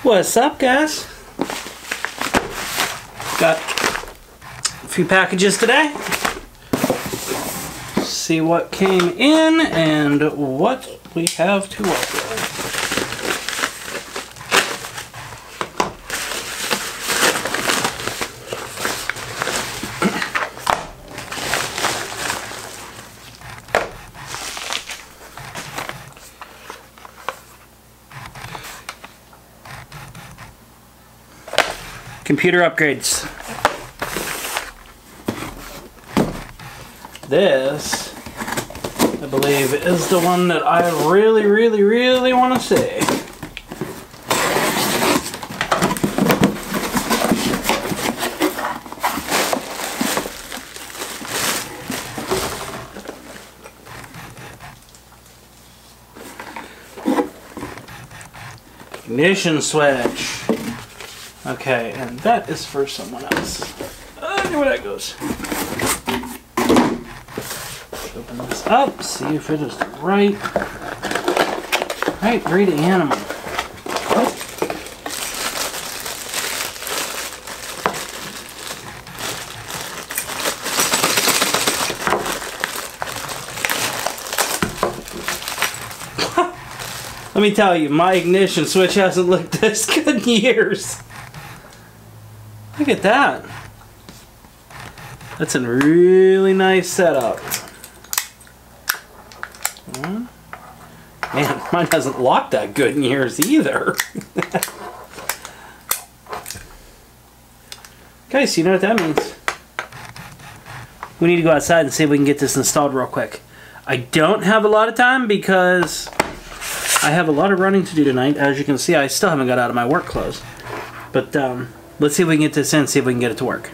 What's up, guys? Got a few packages today. See what came in and what we have to work with. Computer upgrades. This, I believe, is the one that I really want to see. Ignition switch. Okay, and that is for someone else. I know where that goes. Open this up, see if it is the right breed of animal. Let me tell you, my ignition switch hasn't looked this good in years. Look at that. That's a really nice setup. Man, mine hasn't locked that good in years either. Okay, so you know what that means. We need to go outside and see if we can get this installed real quick. I don't have a lot of time because I have a lot of running to do tonight. As you can see, I still haven't got out of my work clothes. But, let's see if we can get this in, see if we can get it to work.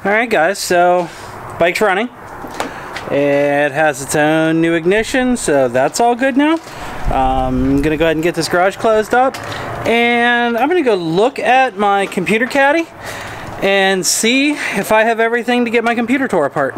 Alright guys, so bike's running. It has its own new ignition, so that's all good now. I'm gonna go ahead and get this garage closed up, and I'm gonna go look at my computer caddy and see if I have everything to get my computer tore apart.